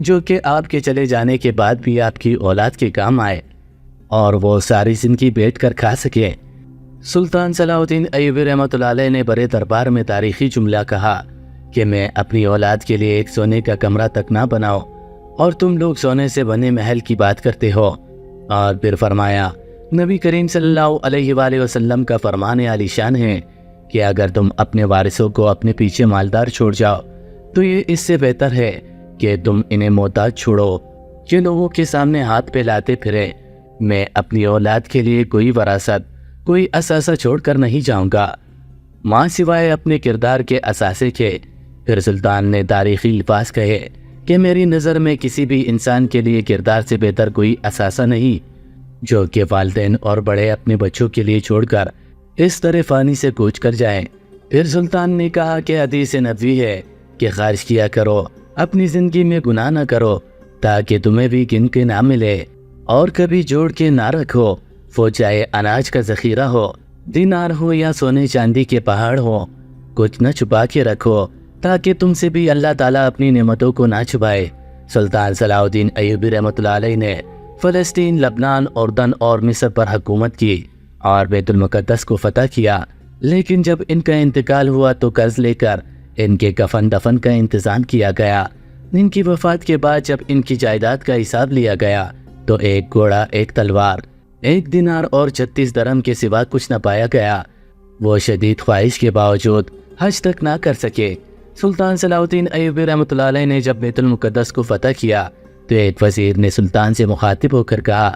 جو کہ آپ کے چلے جانے کے بعد بھی آپ کی اولاد کے کام آئے اور وہ ساری زندگی بیٹھ کر کھا سکے۔ سلطان صلاح الدین ایوبی رحمۃ اللہ علیہ نے بڑے دربار میں تاریخی جملہ کہا کہ میں اپنی اولاد کے لیے ایک سونے کا کمرہ تک نہ بناؤ اور تم لوگ سونے سے بنے محل کی بات کرتے ہو۔ اور پھر فرمایا، نبی کریم صلی اللہ علیہ وآلہ وسلم کا فرمان عالی شان ہے کہ اگر تم اپنے وارثوں کو اپنے پیچھے مالدار چھوڑ جاؤ تو یہ اس سے بہتر ہے کہ تم انہیں محتاج چھوڑو کہ لوگوں کے سامنے ہاتھ پہ لاتے پھرے۔ میں اپنی اولاد کے لیے کوئی وراثت، کوئی اثاثہ چھوڑ کر نہیں جاؤں گا ماں سوائے اپنے کردار کے اثاثے کے۔ پھر سلطان نے تاریخی الفاظ کہے کہ میری نظر میں کسی بھی انسان کے لیے کردار سے بہتر کوئی اثاثہ نہیں جو کہ والدین اور بڑے اپنے بچوں کے لیے چھوڑ کر اس طرح فانی سے کوچ کر جائیں۔ پھر سلطان نے کہا کہ حدیث نبوی ہے کہ خرچ کیا کرو، اپنی زندگی میں گناہ نہ کرو تاکہ تمہیں بھی گن کے نہ ملے، اور کبھی جوڑ کے نہ رکھو، وہ چاہے اناج کا ذخیرہ ہو، دینار ہو یا سونے چاندی کے پہاڑ ہو، کچھ نہ چھپا کے رکھو تاکہ تم سے بھی اللہ تعالیٰ اپنی نعمتوں کو نہ چھپائے۔ سلطان صلاح الدین ایوبی رحمۃ اللہ علیہ نے فلسطین، لبنان، اردن اور مصر پر حکومت کی اور بیت المقدس کو فتح کیا، لیکن جب ان کا انتقال ہوا تو قرض لے کر ان کے کفن دفن کا انتظام کیا گیا۔ ان کی وفات کے بعد جب ان کی جائیداد کا حساب لیا گیا تو ایک گھوڑا، ایک تلوار، ایک دینار اور 36 درہم کے سوا کچھ نہ پایا گیا۔ وہ شدید خواہش کے باوجود حج تک نہ کر سکے۔ سلطان صلاح الدین ایوبی رحمۃ اللہ علیہ نے جب بیت المقدس کو فتح کیا تو ایک وزیر نے سلطان سے مخاطب ہو کر کہا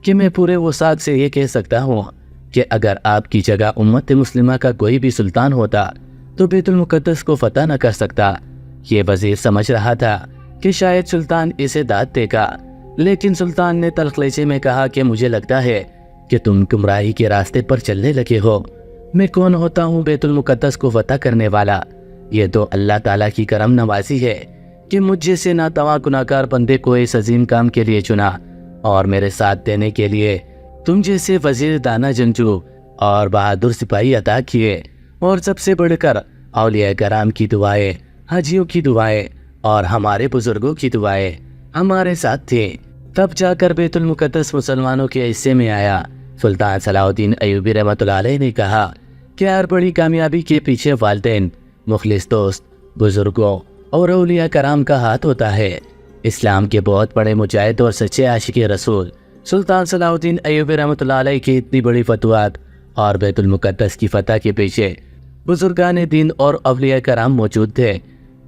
کہ میں پورے وسعت سے یہ کہہ سکتا ہوں کہ اگر آپ کی جگہ امت مسلمہ کا کوئی بھی سلطان ہوتا تو بیت المقدس کو فتح نہ کر سکتا۔ یہ وزیر سمجھ رہا تھا کہ شاید سلطان اسے داد دے گا، لیکن سلطان نے تلخ لہجے میں کہا کہ مجھے لگتا ہے کہ تم گمراہی کے راستے پر چلنے لگے ہو۔ میں کون ہوتا ہوں بیت المقدس کو فتح کرنے والا؟ یہ تو اللہ تعالیٰ کی کرم نوازی ہے کہ مجھ جیسے ناتواں گناہگار بندے کو اس عظیم کام کے لیے چنا اور میرے ساتھ دینے کے لیے تم جیسے وزیر دانا جنگجو اور بہادر سپاہی عطا کیے، اور سب سے بڑھ کر اولیاء کرام کی دعائیں، حاجیوں کی دعائیں اور ہمارے بزرگوں کی دعائیں ہمارے ساتھ تھیں، تب جا کر بیت المقدس مسلمانوں کے حصے میں آیا۔ سلطان صلاح الدین ایوبی رحمۃ اللہ علیہ نے کہا کہ ہر بڑی کامیابی کے پیچھے والدین، مخلص دوست، بزرگوں اور اولیاء کرام کا ہاتھ ہوتا ہے۔ اسلام کے بہت بڑے مجاہد اور سچے عاشق رسول سلطان صلاح الدین ایوبی رحمۃ اللہ علیہ کی اتنی بڑی فتوحات اور بیت المقدس کی فتح کے پیچھے بزرگان دین اور اولیاء کرام موجود تھے،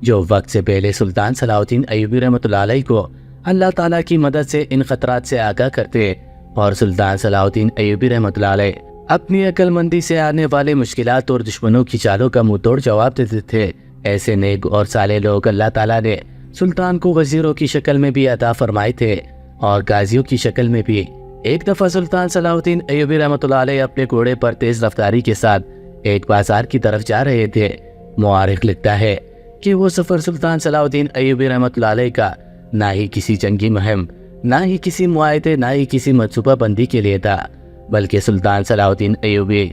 جو وقت سے پہلے سلطان صلاح الدین ایوبی رحمۃ اللہ علیہ کو اللہ تعالیٰ کی مدد سے ان خطرات سے آگاہ کرتے، اور سلطان صلاح الدین ایوبی رحمۃ اللہ علیہ اپنی عقل مندی سے آنے والے مشکلات اور دشمنوں کی چالوں کا منہ توڑ جواب دیتے تھے۔ ایسے نیک اور صالح لوگ اللہ تعالیٰ نے سلطان کو وزیروں کی شکل میں بھی عطا فرمائے تھے اور غازیوں کی شکل میں بھی۔ ایک دفعہ سلطان صلاح الدین ایوبی رحمۃ اللہ علیہ اپنے گھوڑے پر تیز رفتاری کے ساتھ ایک بازار کی طرف جا رہے تھے۔ مورخ لکھتا ہے کہ وہ سفر سلطان صلاح الدین ایوبی رحمۃ اللہ علیہ کا نہ ہی کسی جنگی مہم، نہ ہی کسی معاہدے، نہ ہی کسی منصوبہ بندی کے لیے تھا، بلکہ سلطان صلاح الدین ایوبی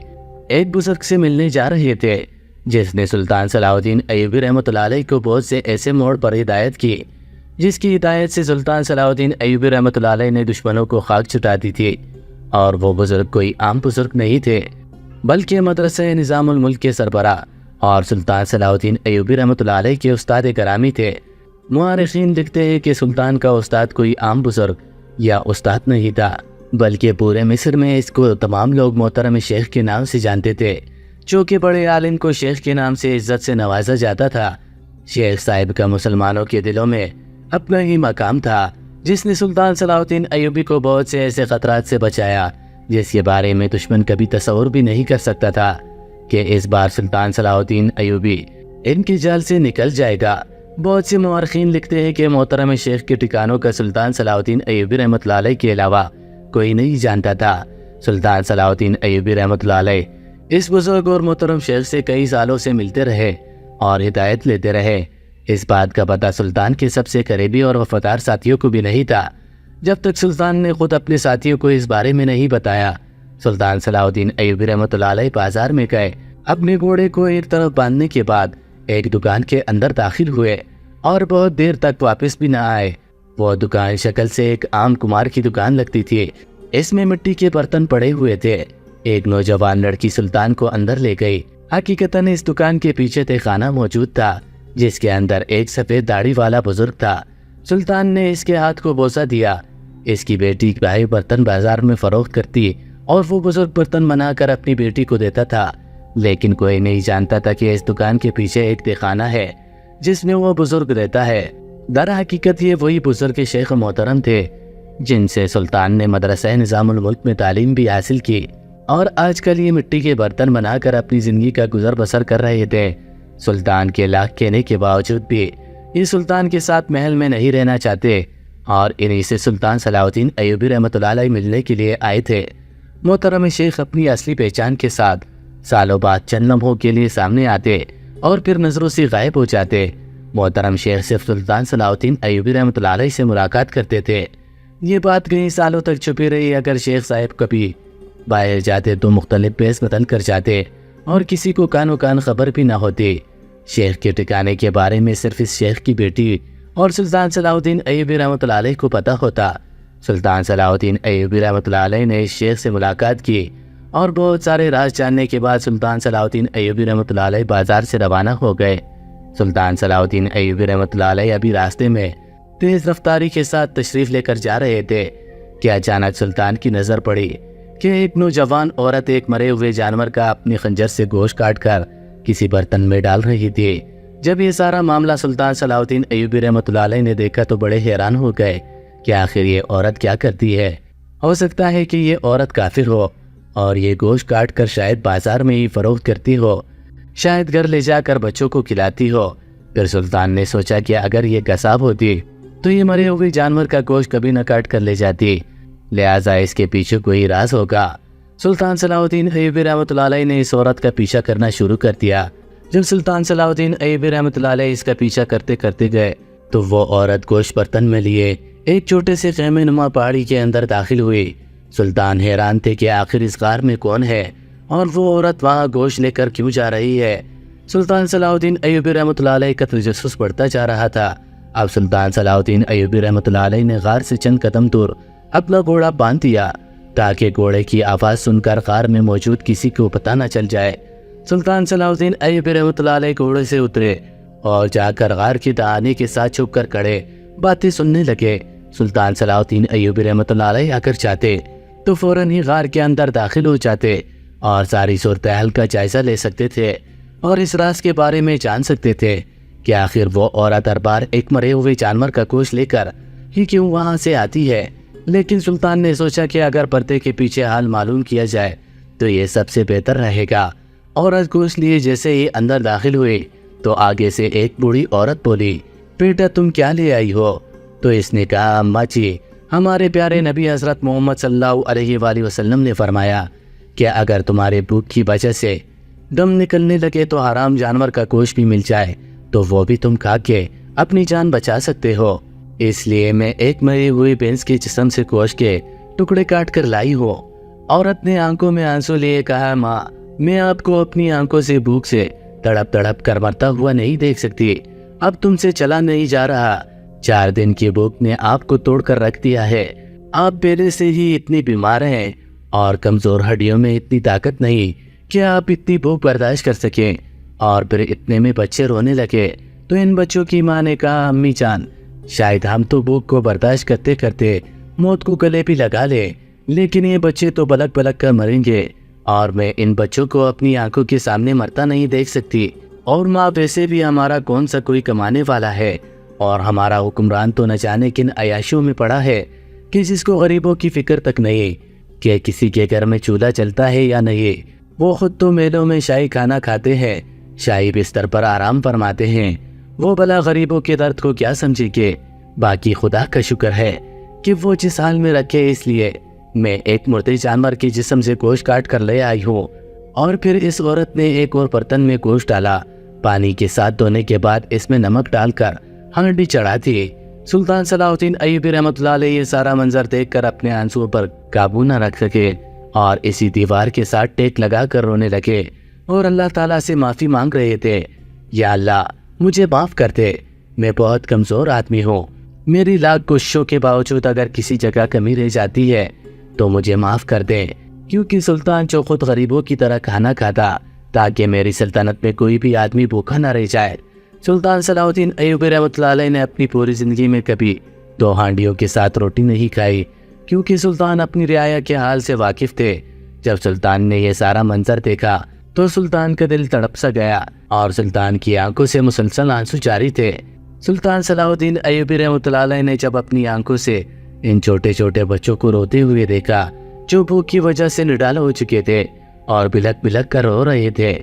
ایک بزرگ سے ملنے جا رہے تھے جس نے سلطان صلاح الدین ایوبی رحمۃ اللہ علیہ کو بہت سے ایسے موڑ پر ہدایت کی جس کی ہدایت سے سلطان صلاح الدین ایوبی رحمۃ اللہ علیہ نے دشمنوں کو خاک چھٹا دی تھی۔ اور وہ بزرگ کوئی عام بزرگ نہیں تھے، بلکہ مدرسہ نظام الملک کے سربراہ اور سلطان صلاح الدین ایوبی رحمۃ اللہ علیہ کے استاد گرامی تھے۔ مورخین لکھتے ہیں کہ سلطان کا استاد کوئی عام بزرگ یا استاد نہیں تھا، بلکہ پورے مصر میں اس کو تمام لوگ محترم شیخ کے نام سے جانتے تھے، چونکہ بڑے عالم کو شیخ کے نام سے عزت سے نوازا جاتا تھا۔ شیخ صاحب کا مسلمانوں کے دلوں میں اپنا ہی مقام تھا، جس نے سلطان صلاح الدین ایوبی کو بہت سے ایسے خطرات سے بچایا جس کے بارے میں دشمن کبھی تصور بھی نہیں کر سکتا تھا کہ اس بار سلطان صلاح الدین ایوبی ان کے جال سے نکل جائے گا۔ بہت سے مورخین لکھتے ہیں کہ محترم شیخ کے ٹھکانوں کا سلطان صلاح الدین ایوبی رحمۃ اللہ علیہ کے علاوہ کوئی نہیں جانتا تھا۔ سلطان صلاح الدین ایوبی رحمۃ اللہ علیہ اس بزرگ اور محترم شیخ سے کئی سالوں سے ملتے رہے اور ہدایت لیتے رہے۔ اس بات کا پتہ سلطان کے سب سے قریبی اور وفادار ساتھیوں کو بھی نہیں تھا، جب تک سلطان نے خود اپنے ساتھیوں کو اس بارے میں نہیں بتایا۔ سلطان صلاح الدین ایوبی رحمۃ اللہ علیہ بازار میں گئے، اپنے گھوڑے کو ایک طرف باندھنے کے بعد ایک دکان کے اندر داخل ہوئے اور بہت دیر تک واپس بھی نہ آئے۔ وہ دکان شکل سے ایک عام کمار کی دکان لگتی تھی۔ اس میں مٹی کے برتن پڑے ہوئے تھے۔ ایک نوجوان لڑکی سلطان کو اندر لے گئی۔ حقیقتاً اس دکان کے پیچھے خانہ موجود تھا جس کے اندر ایک سفید داڑھی والا بزرگ تھا۔ سلطان نے اس کے ہاتھ کو بوسہ دیا۔ اس کی بیٹی بھائی برتن بازار میں فروخت کرتی اور وہ بزرگ برتن بنا کر اپنی بیٹی کو دیتا تھا، لیکن کوئی نہیں جانتا تھا کہ اس دکان کے پیچھے ایک خانہ ہے جس میں وہ بزرگ رہتا ہے۔ در حقیقت یہ وہی بزرگ شیخ محترم تھے جن سے سلطان نے مدرسہ نظام الملک میں تعلیم بھی حاصل کی، اور آج کل یہ مٹی کے برتن بنا کر اپنی زندگی کا گزر بسر کر رہے تھے۔ سلطان کے لاکھ کہنے کے باوجود بھی یہ سلطان کے ساتھ محل میں نہیں رہنا چاہتے اور انہی سے سلطان صلاح الدین ایوبی رحمۃ اللہ علیہ ملنے کے لیے آئے تھے۔ محترم شیخ اپنی اصلی پہچان کے ساتھ سالوں بعد چند لمحوں کے لیے سامنے آتے اور پھر نظروں سے غائب ہو جاتے۔ محترم شیخ صرف سلطان صلاح الدین ایوبی رحمۃ اللہ علیہ سے ملاقات کرتے تھے۔ یہ بات کئی سالوں تک چھپی رہی۔ اگر شیخ صاحب کبھی باہر جاتے تو مختلف بیس بدل کر جاتے اور کسی کو کان و کان خبر بھی نہ ہوتی۔ شیخ کے ٹھکانے کے بارے میں صرف اس شیخ کی بیٹی اور سلطان صلاح الدین ایوبی رحمۃ اللہ علیہ کو پتہ ہوتا۔ سلطان صلاح الدین ایوبی رحمۃ اللہ علیہ نے اس شیخ سے ملاقات کی اور بہت سارے راز جاننے کے بعد سلطان صلاح الدین ایوبی رحمۃ اللہ علیہ بازار سے روانہ ہو گئے۔ سلطان صلاح الدین ایوبی رحمۃ اللہ علیہ ابھی راستے میں تیز رفتاری کے ساتھ تشریف لے کر جا رہے تھے کہ اچانک سلطان کی نظر پڑی کہ ایک نوجوان عورت ایک مرے ہوئے جانور کا اپنی خنجر سے گوشت کاٹ کر کسی برتن میں ڈال رہی تھی۔ جب یہ سارا معاملہ سلطان صلاح الدین ایوبی رحمۃ اللہ علیہ نے دیکھا تو بڑے حیران ہو گئے کہ آخر یہ عورت کیا کرتی ہے۔ ہو سکتا ہے کہ یہ عورت کافر ہو اور یہ گوشت کاٹ کر شاید بازار میں ہی فروخت کرتی ہو، شاید گھر لے جا کر بچوں کو کھلاتی ہو۔ پھر سلطان نے سوچا کہ اگر یہ قصاب ہوتی تو یہ مرے ہوئے جانور کا گوشت کبھی نہ کاٹ کر لے جاتی، لہٰذا اس کے پیچھے کوئی راز ہوگا۔ سلطان صلاح الدین ایوبی رحمۃ اللہ علیہ نے اس عورت کا پیچھا کرنا شروع کر دیا۔ جب سلطان صلاح الدین ایوبی رحمۃ اللہ علیہ اس کا پیچھا کرتے کرتے گئے تو وہ عورت گوشت برتن میں لیے ایک چھوٹے سے خیمے نما پہاڑی کے اندر داخل ہوئی۔ سلطان حیران تھے کہ آخر اس غار میں کون ہے اور وہ عورت وہاں گوشت لے کر کیوں جا رہی ہے۔ سلطان صلاح الدین ایوبی رحمۃ اللہ علیہ کا تجسس بڑھتا جا رہا تھا۔ اب سلطان صلاح الدین ایوبی رحمۃ اللہ علیہ نے غار سے چند قدم دور اپنا گھوڑا باندھ دیا تاکہ گھوڑے کی آواز سن کر غار میں موجود کسی کو پتہ نہ چل جائے۔ سلطان صلاح الدین ایوبی رحمۃ اللہ علیہ گھوڑے سے اترے اور جا کر غار کی دہانے کے ساتھ چھپ کر کھڑے باتیں سننے لگے۔ سلطان صلاح الدین ایوبی رحمۃ اللہ علیہ اگر چاہتے تو فوراً ہی غار کے اندر داخل ہو جاتے اور ساری صورتحال کا جائزہ لے سکتے تھے اور اس راز کے بارے میں جان سکتے تھے کہ آخر وہ عورت ہر بار ایک مرے ہوئے جانور کا گوشت لے کر ہی کیوں وہاں سے آتی ہے۔ لیکن سلطان نے سوچا کہ اگر پردے کے پیچھے حال معلوم کیا جائے تو یہ سب سے بہتر رہے گا۔ عورت گوشت لیے جیسے ہی اندر داخل ہوئی تو آگے سے ایک بوڑھی عورت بولی، بیٹا تم کیا لے آئی ہو؟ تو اس نے کہا، اماں جی ہمارے پیارے نبی حضرت محمد صلی اللہ علیہ وآلہ وسلم نے فرمایا کہ اگر تمہارے بھوک کی وجہ سے دم نکلنے لگے تو حرام جانور کا گوشت بھی مل جائے تو وہ بھی تم کھا کے اپنی جان بچا سکتے ہو، اس لیے میں ایک مری ہوئی بھینس کے جسم سے گوشت کے ٹکڑے کاٹ کر لائی ہوں۔ عورت نے آنکھوں میں آنسو لیے کہا، ماں میں آپ کو اپنی آنکھوں سے بھوک سے تڑپ تڑپ کر مرتا ہوا نہیں دیکھ سکتی، اب تم سے چلا نہیں جا رہا، 4 دن کی بھوک نے آپ کو توڑ کر رکھ دیا ہے، آپ پہلے سے ہی اتنی بیمار ہیں اور کمزور ہڈیوں میں اتنی طاقت نہیں کہ آپ اتنی بھوک برداشت کر سکیں۔ اور پھر اتنے میں بچے رونے لگے تو ان بچوں کی ماں نے کہا، امی جان شاید ہم تو بھوک کو برداشت کرتے کرتے موت کو گلے بھی لگا لے، لیکن یہ بچے تو بلک بلک کر مریں گے اور میں ان بچوں کو اپنی آنکھوں کے سامنے مرتا نہیں دیکھ سکتی، اور ماں ویسے بھی ہمارا کون سا کوئی کمانے والا ہے اور ہمارا حکمران تو نہ جانے کن عیاشیوں میں پڑا ہے کہ جس کو غریبوں کی فکر تک نہیں کہ کسی کے گھر میں چولہا چلتا ہے یا نہیں، وہ خود تو میلوں میں شاہی کھانا کھاتے ہیں، شاہی بستر پر آرام فرماتے ہیں، وہ بھلا غریبوں کے درد کو کیا سمجھے گے۔ باقی خدا کا شکر ہے کہ وہ جس حال میں رکھے، اس لیے میں ایک مردے جانور کے جسم سے گوشت کاٹ کر لے آئی ہوں۔ اور پھر اس عورت نے ایک اور برتن میں گوشت ڈالا، پانی کے ساتھ دھونے کے بعد اس میں نمک ڈال کر ہانڈی چڑھا دی۔ سلطان صلاح الدین ایوبی رحمۃ اللہ علیہ یہ سارا منظر دیکھ کر اپنے آنسوؤں پر قابو نہ رکھ سکے اور اسی دیوار کے ساتھ ٹیک لگا کر رونے لگے اور اللہ تعالیٰ سے معافی مانگ رہے تھے، یا اللہ مجھے معاف کر دے، میں بہت کمزور آدمی ہوں، میری لاکھ کوششوں کے باوجود اگر کسی جگہ کمی رہ جاتی ہے تو مجھے معاف کر دیں، کیونکہ سلطان جو خود غریبوں کی طرح کھانا کھاتا تاکہ میری سلطنت میں کوئی بھی آدمی بھوکا نہ رہ جائے۔ سلطان صلاح الدین ایوبی رحمۃ اللہ علیہ نے اپنی پوری زندگی میں کبھی 2 ہانڈیوں کے ساتھ روٹی نہیں کھائی، کیونکہ سلطان اپنی رعایا کے حال سے واقف تھے۔ جب سلطان نے یہ سارا منظر دیکھا تو سلطان کا دل تڑپ سا گیا اور سلطان کی آنکھوں سے مسلسل آنسو جاری تھے۔ سلطان صلاح الدین ایوبی رحمۃ اللہ علیہ نے جب اپنی آنکھوں سے ان چھوٹے چھوٹے بچوں کو روتے ہوئے دیکھا جو بھوک کی وجہ سے نڈال ہو چکے تھے اور بلک بلک کر رو رہے تھے،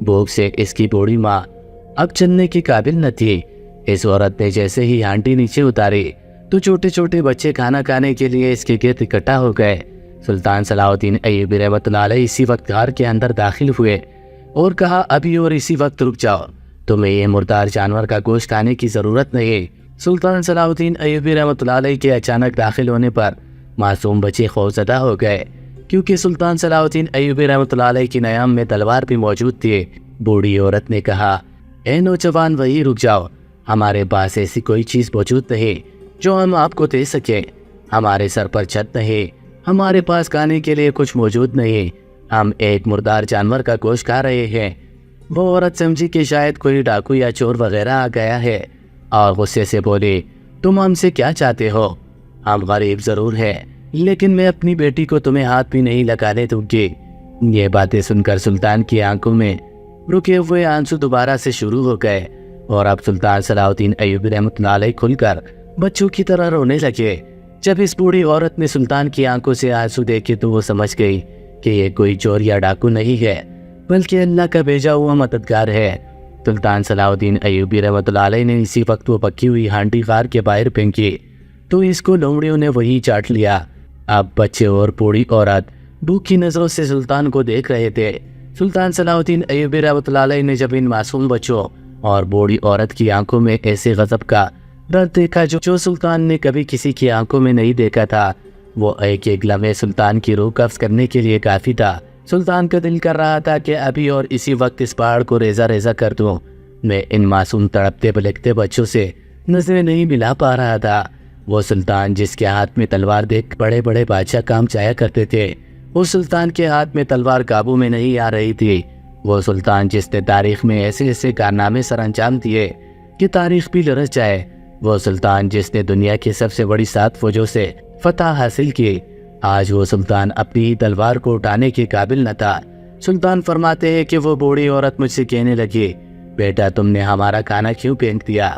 بھوک سے اس کی بوڑھی ماں اب چلنے کی قابل نہ تھی۔ اس عورت نے جیسے ہی ہانڈی نیچے اتاری تو چھوٹے چھوٹے بچے کھانا کھانے کے لیے اس کے گرد اکٹھا ہو گئے۔ سلطان صلاح الدین ایوبی رحمۃ اللہ علیہ اسی وقت غار کے اندر داخل ہوئے اور کہا، ابھی اور اسی وقت رک جاؤ، تمہیں یہ مردار جانور کا گوشت کھانے کی ضرورت نہیں۔ سلطان صلاح الدین ایوبی رحمۃ اللہ علیہ کے اچانک داخل ہونے پر معصوم بچے خوفزدہ ہو گئے، کیونکہ سلطان صلاح الدین ایوبی رحمۃ اللہ علیہ کی نیام میں تلوار بھی موجود تھی۔ بوڑھی عورت نے کہا، اے نوجوان وہی رک جاؤ، ہمارے پاس ایسی کوئی چیز موجود نہیں جو ہم آپ کو دے سکیں، ہمارے سر پر چھت نہیں، ہمارے پاس کھانے کے لیے کچھ موجود نہیں، ہم ایک مردار جانور کا گوشت کھا رہے ہیں۔ وہ عورت سمجھی کہ شاید کوئی ڈاکو یا چور وغیرہ آ گیا ہے اور غصے سے بولی، تم ہم سے کیا چاہتے ہو؟ ہم غریب ضرور ہیں لیکن میں اپنی بیٹی کو تمہیں ہاتھ بھی نہیں لگانے دوں گی۔ یہ باتیں سن کر سلطان کی آنکھوں میں رکے ہوئے آنسو دوبارہ سے شروع ہو گئے اور اب سلطان صلاح الدین ایوبی رحمۃ اللہ علیہ کھل کر بچوں کی طرح رونے لگے۔ جب اس بوڑھی عورت نے سلطان کی آنکھوں سے آنسو دیکھے تو وہ سمجھ گئی کہ یہ کوئی چور یا ڈاکو نہیں ہے بلکہ اللہ کا بھیجا ہوا مددگار ہے۔ سلطان صلاح الدین ایوبی رحمۃ اللہ علیہ نے اسی وقت وہ پکی ہوئی ہانڈی غار کے باہر پھینکی تو اس کو لومڑیوں نے وہی چاٹ لیا۔ اب بچے اور بوڑھی عورت بھوکی نظروں سے سلطان کو دیکھ رہے تھے۔ سلطان صلاح الدین ایوبی رحمۃ اللہ علیہ نے جب ان معصوم بچوں اور بوڑھی عورت کی آنکھوں میں ایسے غضب کا درد دیکھا جو سلطان نے کبھی کسی کی آنکھوں میں نہیں دیکھا تھا، وہ ایک ایک لمحے سلطان کی روح قبض کرنے کے لیے کافی تھا۔ سلطان کا دل کر رہا تھا کہ ابھی اور اسی وقت اس پہاڑ کو ریزہ ریزہ کر دوں۔ میں ان معصوم تڑپتے بلکتے بچوں سے نظریں نہیں ملا پا رہا تھا۔ وہ سلطان جس کے ہاتھ میں تلوار دیکھ بڑے بڑے بادشاہ کام چایا کرتے تھے، اس سلطان کے ہاتھ میں تلوار قابو میں نہیں آ رہی تھی۔ وہ سلطان جس نے تاریخ میں ایسے ایسے کارنامے سر انجام دیے کہ تاریخ بھی لرز جائے، وہ سلطان جس نے دنیا کی سب سے بڑی 7 فوجوں سے فتح حاصل کی، آج وہ سلطان اپنی ہی تلوار کو اٹھانے کے قابل نہ تھا۔ سلطان فرماتے ہیں کہ وہ بوڑھی عورت مجھ سے کہنے لگی، بیٹا تم نے ہمارا کھانا کیوں پھینک دیا؟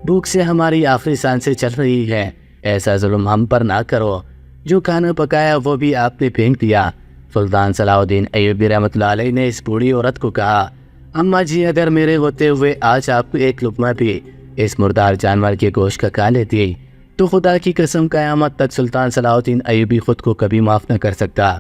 بھوک سے ہماری آخری سانسیں چل رہی ہے، ایسا ظلم ہم پر نہ کرو، جو کھانا پکایا وہ بھی آپ نے پھینک دیا۔ سلطان صلاح الدین ایوبی رحمۃ اللہ علیہ نے اس بوڑھی عورت کو کہا، اماں جی اگر میرے ہوتے ہوئے آج آپ کو ایک لقمہ بھی اس مردار جانور کے گوشت کا کھا لیتی تو خدا کی قسم قیامت تک سلطان صلاح الدین ایوبی خود کو کبھی معاف نہ کر سکتا،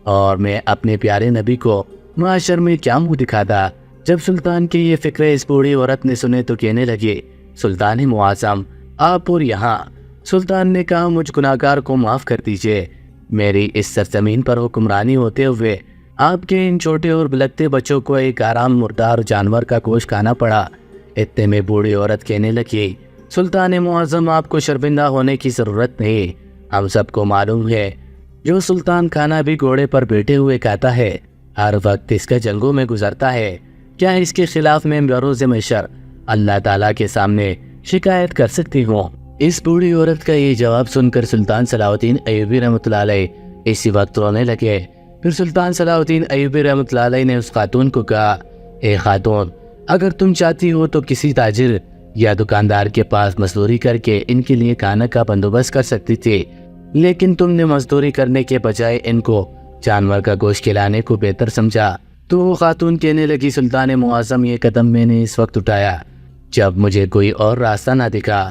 اور میں اپنے پیارے نبی کو معاشر میں کیا منہ دکھاتا۔ جب سلطان کی یہ فکرے اس بوڑھی عورت نے سنے تو کہنے لگی، سلطان معظم آپ اور یہاں۔ سلطان نے کہا، مجھ گناہگار کو معاف کر دیجئے، میری اس سرزمین پر حکمرانی ہوتے ہوئے آپ کے ان چھوٹے اور بلکتے بچوں کو ایک آرام مردار جانور کا گوشت کھانا پڑا۔ اتنے میں بوڑھی عورت کہنے لگی، سلطان معظم آپ کو شرمندہ ہونے کی ضرورت نہیں، ہم سب کو معلوم ہے جو سلطان کھانا بھی گھوڑے پر بیٹھے ہوئے کھاتا ہے، ہر وقت اس کا جنگوں میں گزرتا ہے، کیا اس کے خلاف میں بروز محشر اللہ تعالیٰ کے سامنے شکایت کر سکتی ہوں؟ اس بوڑھی عورت کا یہ جواب سن کر سلطان صلاح الدین ایوبی رحمۃ اللہ علیہ اسی وقت رونے لگے۔ پھر سلطان صلاح الدین ایوبی رحمۃ اللہ علیہ نے اس خاتون کو کہا، اے خاتون اگر تم چاہتی ہو تو کسی تاجر یا دکاندار کے پاس مزدوری کر کے ان کے لیے کھانا کا بندوبست کر سکتی تھی، لیکن تم نے مزدوری کرنے کے بجائے ان کو جانور کا گوشت کھلانے کو بہتر سمجھا۔ تو وہ خاتون کہنے لگی، سلطان معظم یہ قدم میں نے اس وقت اٹھایا جب مجھے کوئی اور راستہ نہ دکھا۔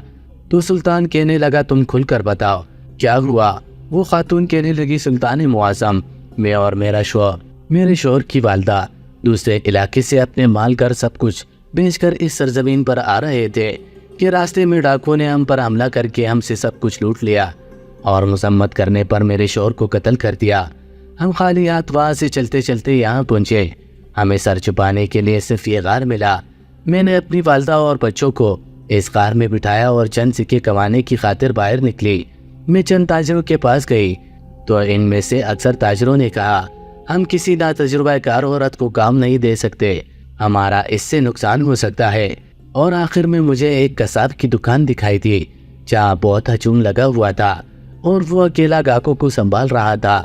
تو سلطان کہنے لگا، تم کھل کر بتاؤ کیا ہوا؟ وہ خاتون کہنے لگی، سلطان معظم میں اور میرا شوہر، میرے شوہر کی والدہ دوسرے علاقے سے اپنے مال کر سب کچھ بیچ کر اس سرزمین پر آ رہے تھے کہ راستے میں ڈاکوؤں نے ہم پر حملہ کر کے ہم سے سب کچھ لوٹ لیا اور مذمت کرنے پر میرے شوہر کو قتل کر دیا۔ ہم خالی ہاتھ وہاں سے چلتے چلتے یہاں پہنچے، ہمیں سر چھپانے کے لیے صرف یہ غار ملا۔ میں نے اپنی والدہ اور بچوں کو اس کار میں بٹھایا اور چند سکے کمانے کی خاطر باہر نکلی۔ میں چند تاجروں کے پاس گئی تو ان میں سے اکثر تاجروں نے کہا، ہم کسی ناتجربہ کار عورت کو کام نہیں دے سکتے، ہمارا اس سے نقصان ہو سکتا ہے۔ اور آخر میں مجھے ایک قصاب کی دکان دکھائی دی جہاں بہت ہجوم لگا ہوا تھا اور وہ اکیلا گاہکوں کو سنبھال رہا تھا۔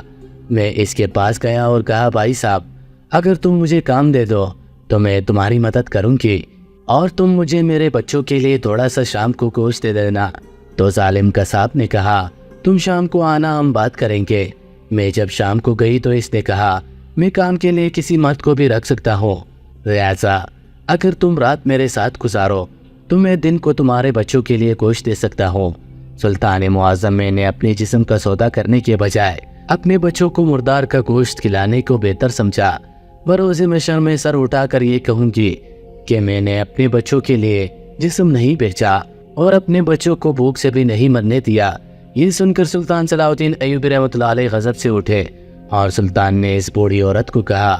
میں اس کے پاس گیا اور کہا، بھائی صاحب، اگر تم مجھے کام دے دو تو میں تمہاری مدد کروں گی اور تم مجھے میرے بچوں کے لیے تھوڑا سا شام کو گوشت دے دینا۔ تو ظالم قصاب نے کہا، تم شام کو آنا، ہم بات کریں گے۔ میں جب شام کو گئی تو اس نے کہا، میں کام کے لیے کسی مرد کو بھی رکھ سکتا ہوں، لہٰذا اگر تم رات میرے ساتھ گزارو تو میں دن کو تمہارے بچوں کے لیے گوشت دے سکتا ہوں۔ سلطان معظم میں نے اپنے جسم کا سودا کرنے کے بجائے اپنے بچوں کو مردار کا گوشت کھلانے کو بہتر سمجھا۔ بروز محشر میں سر اٹھا کر یہ کہوں گی کہ میں نے اپنے بچوں کے لیے جسم نہیں بیچا اور اپنے بچوں کو بھوک سے بھی نہیں مرنے دیا۔ یہ سن کر سلطان صلاح الدین ایوبی رحمۃ اللہ علیہ غضب سے اٹھے اور سلطان نے اس بوڑھی عورت کو کہا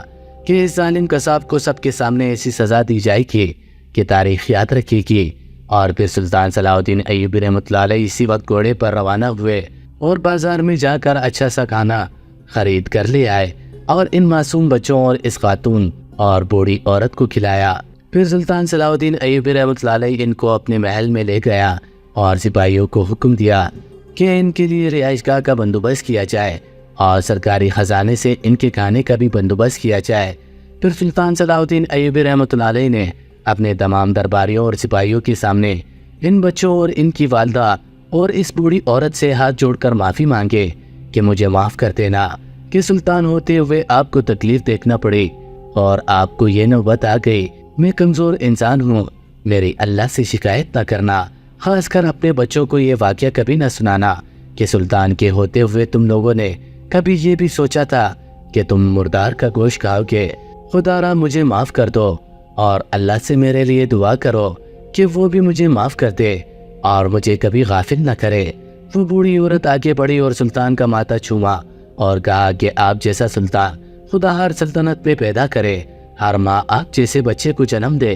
کہ اس ظالم قصاب کو سب کے سامنے ایسی سزا دی جائے گی کہ تاریخ یاد رکھے گی۔ اور پھر سلطان صلاح الدین ایوبی رحمۃ اللہ علیہ اسی وقت گھوڑے پر روانہ ہوئے اور بازار میں جا کر اچھا سا کھانا خرید کر لے آئے اور ان معصوم بچوں اور اس خاتون اور بوڑھی عورت کو کھلایا۔ پھر سلطان صلاح الدین ایوبی رحمۃ اللہ علیہ ان کو اپنے محل میں لے گیا اور سپاہیوں کو حکم دیا کہ ان کے لیے رہائش گاہ کا بندوبست کیا جائے اور سرکاری خزانے سے ان کے کھانے کا بھی بندوبست کیا جائے۔ پھر سلطان صلاح الدین ایوبی رحمۃ اللہ علیہ نے اپنے تمام درباریوں اور سپاہیوں کے سامنے ان بچوں اور ان کی والدہ اور اس بوڑھی عورت سے ہاتھ جوڑ کر معافی مانگے کہ مجھے معاف کر دینا کہ سلطان ہوتے ہوئے آپ کو تکلیف دیکھنا پڑی اور آپ کو یہ نوبت آ گئی۔ میں کمزور انسان ہوں، میری اللہ سے شکایت نہ کرنا، خاص کر اپنے بچوں کو یہ واقعہ کبھی نہ سنانا کہ سلطان کے ہوتے ہوئے تم لوگوں نے کبھی یہ بھی سوچا تھا کہ تم مردار کا گوشت کھاؤ گے۔ خدا را مجھے معاف کر دو اور اللہ سے میرے لیے دعا کرو کہ وہ بھی مجھے معاف کر دے اور مجھے کبھی غافل نہ کرے۔ وہ بوڑھی عورت آگے بڑھی اور سلطان کا ماتھا چھوما اور کہا کہ آپ جیسا سلطان خدا ہر سلطنت میں پیدا کرے، ہر ماں آپ جیسے بچے کو جنم دے،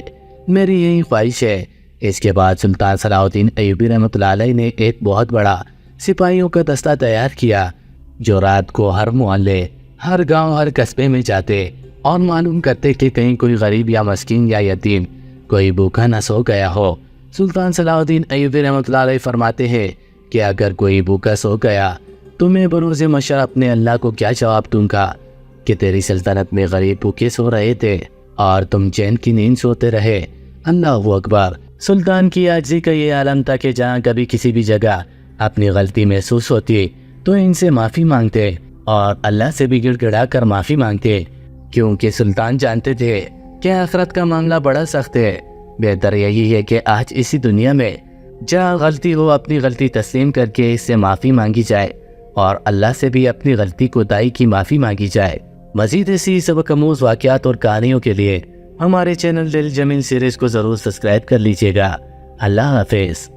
میری یہی خواہش ہے۔ اس کے بعد سلطان صلاح الدین ایوبی رحمۃ اللہ علیہ نے ایک بہت بڑا سپاہیوں کا دستہ تیار کیا جو رات کو ہر محلے، ہر گاؤں، ہر قصبے میں جاتے اور معلوم کرتے کہ کہیں کوئی غریب یا مسکین یا یتیم کوئی بھوکا نہ سو گیا ہو۔ سلطان صلاح الدین ایوبی رحمۃ اللہ علیہ فرماتے ہیں کہ اگر کوئی بھوکا سو گیا تو میں بروز محشر اپنے اللہ کو کیا جواب دوں گا کہ تیری سلطنت میں غریب بھوکے سو رہے تھے اور تم چین کی نیند سوتے رہے۔ اللہ اکبر۔ سلطان کی عاجزی کا یہ عالم تھا کہ جہاں کبھی کسی بھی جگہ اپنی غلطی محسوس ہوتی تو ان سے معافی مانگتے اور اللہ سے بھی گڑ گڑا کر معافی مانگتے، کیونکہ سلطان جانتے تھے کہ آخرت کا معاملہ بڑا سخت ہے۔ بہتر یہی ہے کہ آج اسی دنیا میں جہاں غلطی ہو اپنی غلطی تسلیم کر کے اس سے معافی مانگی جائے اور اللہ سے بھی اپنی غلطی کوتاہی کی معافی مانگی جائے۔ مزید ایسی سبق آموز واقعات اور کہانیوں کے لیے ہمارے چینل دل جمیل سیریز کو ضرور سبسکرائب کر لیجیے گا۔ اللہ حافظ۔